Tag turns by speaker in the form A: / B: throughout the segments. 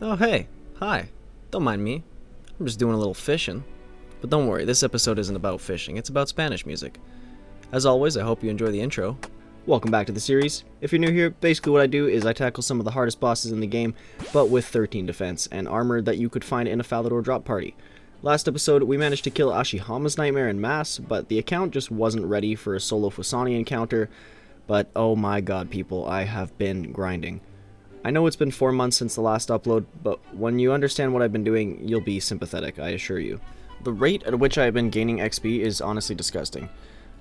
A: Oh hey, hi. Don't mind me. I'm just doing a little fishing. But don't worry, this episode isn't about fishing, it's about Spanish music. As always, I hope you enjoy the intro. Welcome back to the series. If you're new here, basically what I do is I tackle some of the hardest bosses in the game, but with 13 defense and armor that you could find in a Falador drop party. Last episode, we managed to kill Ashihama's Nightmare en masse, but the account just wasn't ready for a solo Fusani encounter. But oh my god people, I have been grinding. I know it's been 4 months since the last upload, but when you understand what I've been doing, you'll be sympathetic, I assure you. The rate at which I have been gaining XP is honestly disgusting.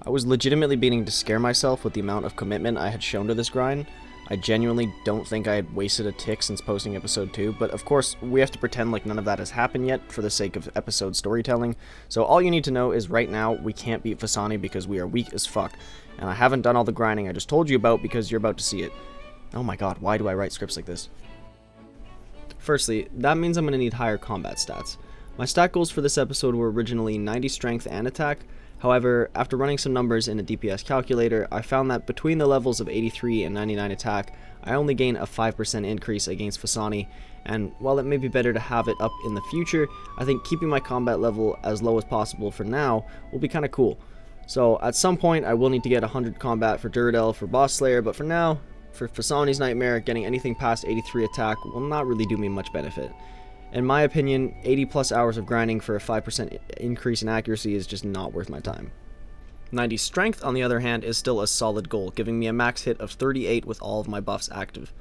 A: I was legitimately beginning to scare myself with the amount of commitment I had shown to this grind. I genuinely don't think I had wasted a tick since posting episode 2, but of course, we have to pretend like none of that has happened yet for the sake of episode storytelling, so all you need to know is right now, we can't beat Fusani because we are weak as fuck, and I haven't done all the grinding I just told you about because you're about to see it. Oh my god, why do I write scripts like this? Firstly, that means I'm going to need higher combat stats. My stat goals for this episode were originally 90 strength and attack. However, after running some numbers in a DPS calculator, I found that between the levels of 83 and 99 attack, I only gain a 5% increase against Fusani, and while it may be better to have it up in the future, I think keeping my combat level as low as possible for now will be kinda cool. So at some point I will need to get 100 combat for Duradel for Boss Slayer, but for now, for Fusani's Nightmare, getting anything past 83 attack will not really do me much benefit. In my opinion, 80 plus hours of grinding for a 5% increase in accuracy is just not worth my time. 90 strength, on the other hand, is still a solid goal, giving me a max hit of 38 with all of my buffs active.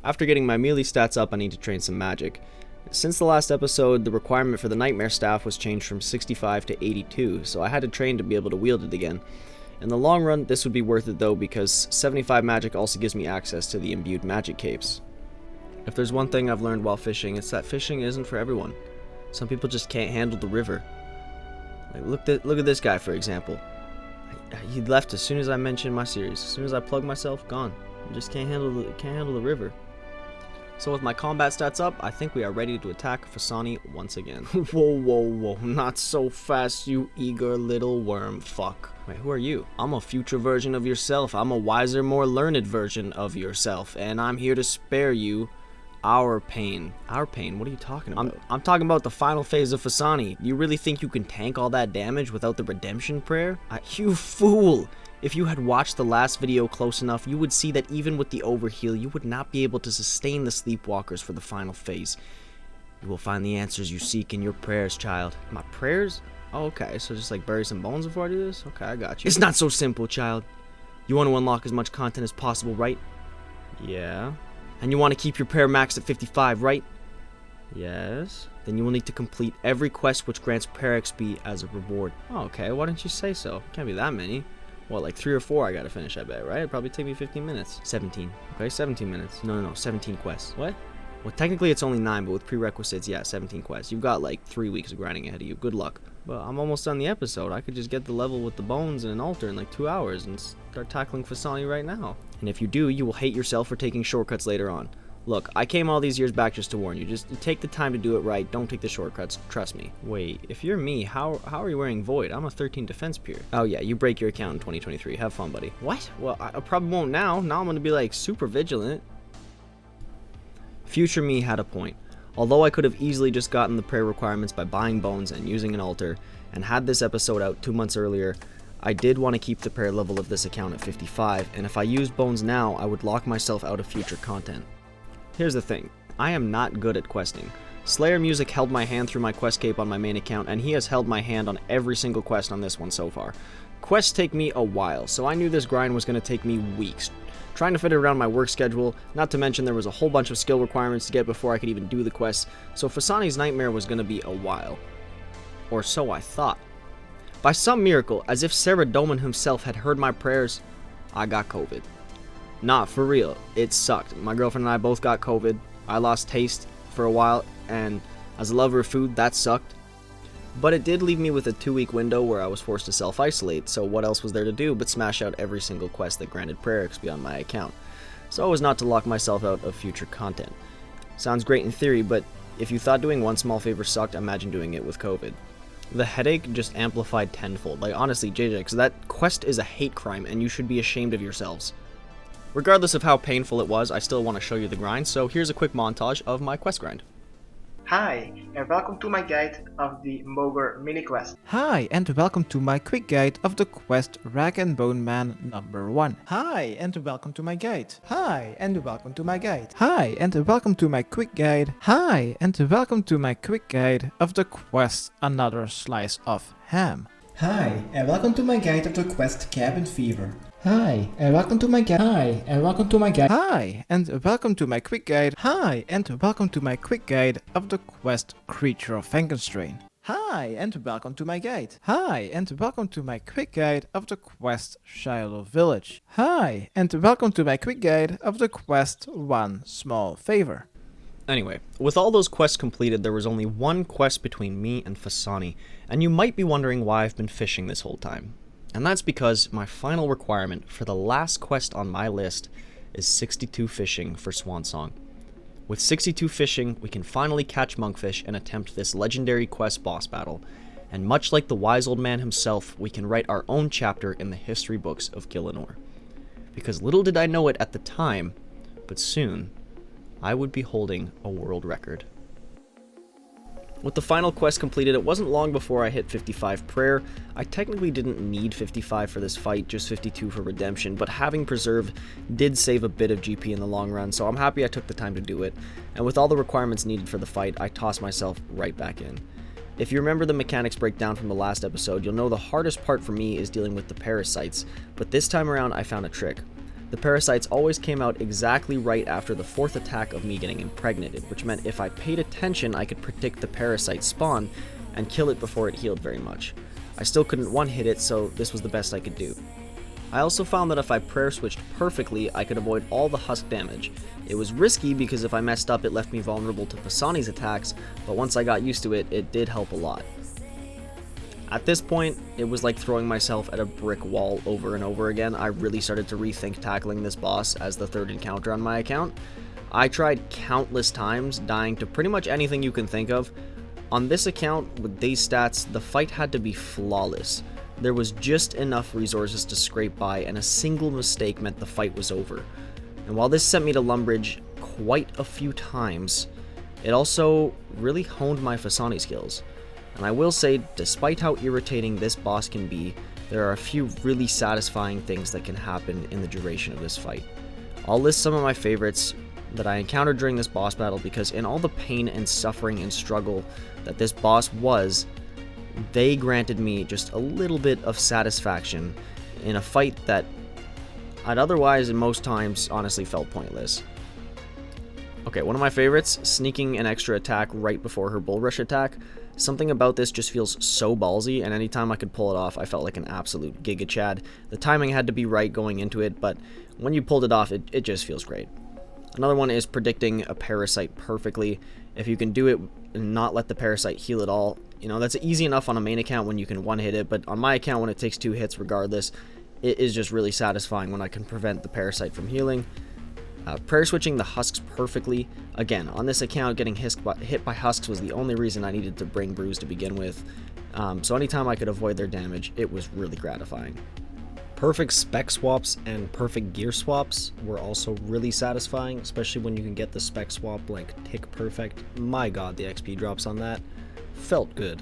A: After getting my melee stats up, I need to train some magic. Since the last episode, the requirement for the Nightmare Staff was changed from 65 to 82, so I had to train to be able to wield it again. In the long run, this would be worth it though, because 75 magic also gives me access to the imbued magic capes. If there's one thing I've learned while fishing, it's that fishing isn't for everyone. Some people just can't handle the river. Like, look at this guy, for example. He left as soon as I mentioned my series. As soon as I plug myself, gone. He just can't handle the river. So with my combat stats up, I think we are ready to attack Fusani once again. Whoa, not so fast, you eager little worm fuck. Wait, who are you? I'm a future version of yourself. I'm a wiser, more learned version of yourself, and I'm here to spare you our pain. Our pain? What are you talking about? I'm talking about the final phase of Fusani. You really think you can tank all that damage without the redemption prayer? You fool! If you had watched the last video close enough, you would see that even with the overheal, you would not be able to sustain the Sleepwalkers for the final phase. You will find the answers you seek in your prayers, child. My prayers? Oh, okay, so just like bury some bones before I do this? Okay, I got you. It's not so simple, child. You want to unlock as much content as possible, right? Yeah. And you want to keep your prayer maxed at 55, right? Yes. Then you will need to complete every quest which grants prayer XP as a reward. Oh, okay, why didn't you say so? Can't be that many. What, like 3 or 4 I gotta finish, I bet, right? It'd probably take me 15 minutes. 17. Okay, 17 minutes. No, 17 quests. What? Well, technically it's only 9, but with prerequisites, yeah, 17 quests. You've got like 3 weeks of grinding ahead of you. Good luck. But I'm almost done the episode. I could just get the level with the bones and an altar in like 2 hours and start tackling Fusani right now. And if you do, you will hate yourself for taking shortcuts later on. Look, I came all these years back just to warn you. Just take the time to do it right. Don't take the shortcuts. Trust me. Wait, if you're me, how are you wearing Void? I'm a 13 defense peer. Oh yeah, you break your account in 2023. Have fun, buddy. What? Well, I probably won't now. Now I'm going to be like super vigilant. Future me had a point. Although I could have easily just gotten the prayer requirements by buying bones and using an altar, and had this episode out 2 months earlier, I did want to keep the prayer level of this account at 55, and if I used bones now, I would lock myself out of future content. Here's the thing, I am not good at questing. Slayer Music held my hand through my quest cape on my main account, and he has held my hand on every single quest on this one so far. Quests take me a while, so I knew this grind was going to take me weeks. Trying to fit it around my work schedule, not to mention there was a whole bunch of skill requirements to get before I could even do the quests, so Fusani's Nightmare was going to be a while. Or so I thought. By some miracle, as if Sarah Doman himself had heard my prayers, I got COVID. Nah, for real, it sucked. My girlfriend and I both got COVID. I lost taste for a while, and as a lover of food, that sucked. But it did leave me with a 2-week window where I was forced to self-isolate, so what else was there to do but smash out every single quest that granted prayer XP on my account. So as not to lock myself out of future content. Sounds great in theory, but if you thought doing one small favor sucked, imagine doing it with COVID. The headache just amplified tenfold. Like honestly, JJ, because that quest is a hate crime and you should be ashamed of yourselves. Regardless of how painful it was, I still want to show you the grind, so here's a quick montage of my quest grind.
B: Hi, and welcome to my guide of the Mogre mini quest.
C: Hi, and welcome to my quick guide of the quest Rag and Bone Man number 1.
D: Hi, and welcome to my guide. Hi, and welcome to my guide.
C: Hi, and welcome to my quick guide. Hi, and welcome to my quick guide of the quest Another Slice of Ham.
D: Hi, and welcome to my guide of the quest Cabin Fever.
C: Hi, and welcome to my guide. Hi, and welcome to my guide. Hi, and welcome to my quick guide. Hi, and welcome to my quick guide of the quest Creature of Frankenstein.
D: Hi, and welcome to my guide.
C: Hi, and welcome to my quick guide of the quest Shiloh Village. Hi, and welcome to my quick guide of the quest One Small Favor.
A: Anyway, with all those quests completed, there was only one quest between me and Fasani, and you might be wondering why I've been fishing this whole time. And that's because my final requirement for the last quest on my list is 62 fishing for Swan Song. With 62 fishing, we can finally catch monkfish and attempt this legendary quest boss battle, and much like the wise old man himself, we can write our own chapter in the history books of Gielinor. Because little did I know it at the time, but soon, I would be holding a world record. With the final quest completed, it wasn't long before I hit 55 prayer. I technically didn't need 55 for this fight, just 52 for redemption, but having preserve did save a bit of GP in the long run, so I'm happy I took the time to do it. And with all the requirements needed for the fight, I tossed myself right back in. If you remember the mechanics breakdown from the last episode, you'll know the hardest part for me is dealing with the parasites, but this time around I found a trick. The parasites always came out exactly right after the 4th attack of me getting impregnated, which meant if I paid attention I could predict the parasite spawn and kill it before it healed very much. I still couldn't one-hit it, so this was the best I could do. I also found that if I prayer switched perfectly, I could avoid all the husk damage. It was risky because if I messed up it left me vulnerable to Fasani's attacks, but once I got used to it, it did help a lot. At this point, it was like throwing myself at a brick wall over and over again. I really started to rethink tackling this boss as the 3rd encounter on my account. I tried countless times, dying to pretty much anything you can think of. On this account, with these stats, the fight had to be flawless. There was just enough resources to scrape by, and a single mistake meant the fight was over. And while this sent me to Lumbridge quite a few times, it also really honed my Fasani skills. And I will say, despite how irritating this boss can be, there are a few really satisfying things that can happen in the duration of this fight. I'll list some of my favorites that I encountered during this boss battle because in all the pain and suffering and struggle that this boss was, they granted me just a little bit of satisfaction in a fight that I'd otherwise in most times honestly felt pointless. Okay, one of my favorites, sneaking an extra attack right before her bull rush attack. Something about this just feels so ballsy, and anytime I could pull it off, I felt like an absolute Giga Chad. The timing had to be right going into it, but when you pulled it off, it just feels great. Another one is predicting a parasite perfectly. If you can do it and not let the parasite heal at all, you know, that's easy enough on a main account when you can one-hit it, but on my account when it takes 2 hits regardless, it is just really satisfying when I can prevent the parasite from healing. Prayer switching the husks perfectly. Again, on this account, getting hit by husks was the only reason I needed to bring Bruise to begin with. So anytime I could avoid their damage, it was really gratifying. Perfect spec swaps and perfect gear swaps were also really satisfying, especially when you can get the spec swap like tick perfect. My god, the XP drops on that felt good.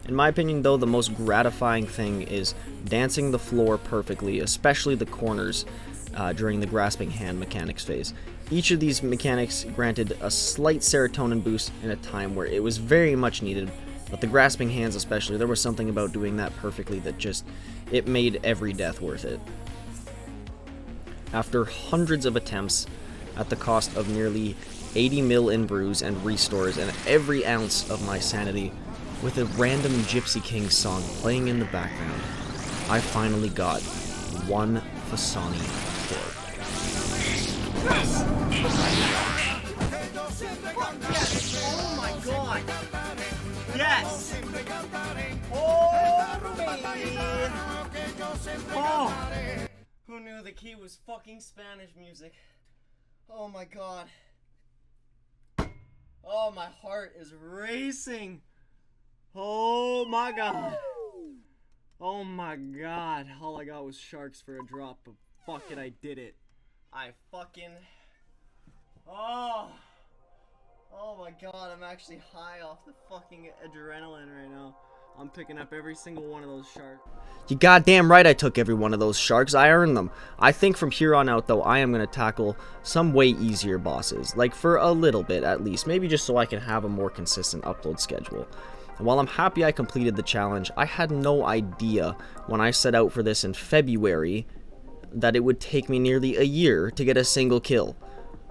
A: In my opinion though, the most gratifying thing is dancing the floor perfectly, especially the corners, during the grasping hand mechanics phase. Each of these mechanics granted a slight serotonin boost in a time where it was very much needed, but the grasping hands especially, there was something about doing that perfectly that just, it made every death worth it. After hundreds of attempts, at the cost of nearly 80 mil in brews and restores and every ounce of my sanity, with a random Gypsy King song playing in the background, I finally got one Fasani kill.
E: Oh my god! Yes! Oh, man! Oh! Who knew the key was fucking Spanish music? Oh my god. Oh, my heart is racing. Oh my god. Oh my god. All I got was sharks for a drop of fuck it, I did it. I fucking... Oh my god, I'm actually high off the fucking adrenaline right now. I'm picking up every single one of those sharks.
A: You goddamn right I took every one of those sharks. I earned them. I think from here on out, though, I am going to tackle some way easier bosses. Like, for a little bit, at least. Maybe just so I can have a more consistent upload schedule. And while I'm happy I completed the challenge, I had no idea when I set out for this in February that it would take me nearly a year to get a single kill.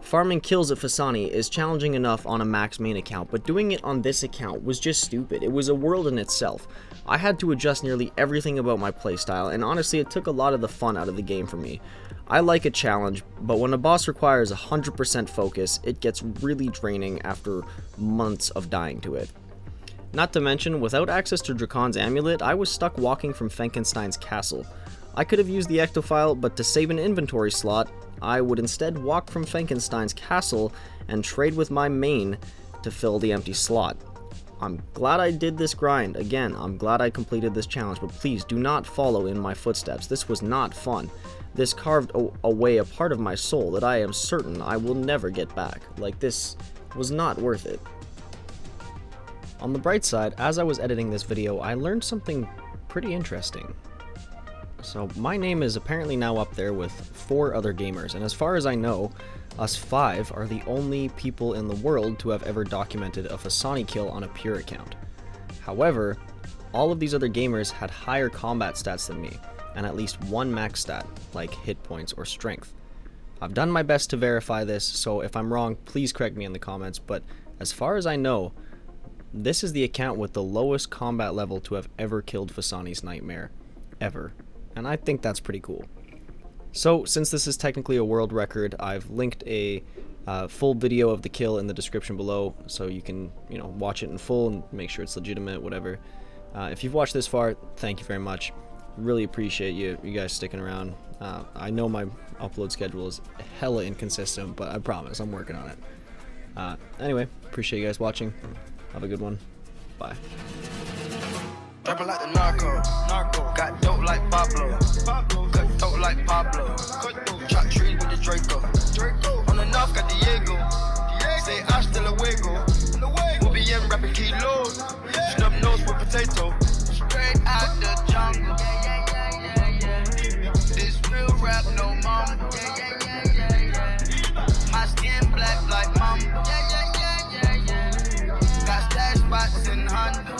A: Farming kills at Fasani is challenging enough on a max main account, but doing it on this account was just stupid. It was a world in itself. I had to adjust nearly everything about my playstyle, and honestly it took a lot of the fun out of the game for me. I like a challenge, but when a boss requires 100% focus, it gets really draining after months of dying to it. Not to mention, without access to Dracon's amulet, I was stuck walking from Frankenstein's castle. I could have used the ectofile, but to save an inventory slot, I would instead walk from Frankenstein's castle and trade with my main to fill the empty slot. I'm glad I did this grind. Again, I'm glad I completed this challenge, but please do not follow in my footsteps. This was not fun. This carved away a part of my soul that I am certain I will never get back. Like, this was not worth it. On the bright side, as I was editing this video, I learned something pretty interesting. So my name is apparently now up there with 4 other gamers, and as far as I know, us 5 are the only people in the world to have ever documented a Fasani kill on a pure account. However, all of these other gamers had higher combat stats than me, and at least one max stat, like hit points or strength. I've done my best to verify this, so if I'm wrong, please correct me in the comments, but as far as I know, this is the account with the lowest combat level to have ever killed Fasani's Nightmare, ever. And I think that's pretty cool. So, since this is technically a world record, I've linked a full video of the kill in the description below, so you can, watch it in full and make sure it's legitimate, whatever. If you've watched this far, thank you very much. Really appreciate you guys sticking around. I know my upload schedule is hella inconsistent, but I promise I'm working on it. Anyway, appreciate you guys watching. Have a good one. Bye.
F: Rapping like the narco, got dope like Pablo, cut dope like Pablo, chop trees with the Draco, on the north got Diego, say hasta luego, we'll be in rapping kilos, snub nose with potato, straight out the jungle, this real rap no mumble, my skin black like mumble, got stash spots in Honda,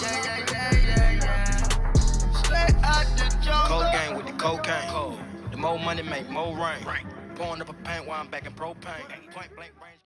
F: Cold gang with the cocaine. The more money make more rain. Pouring up a paint while I'm back in propane. Point blank range.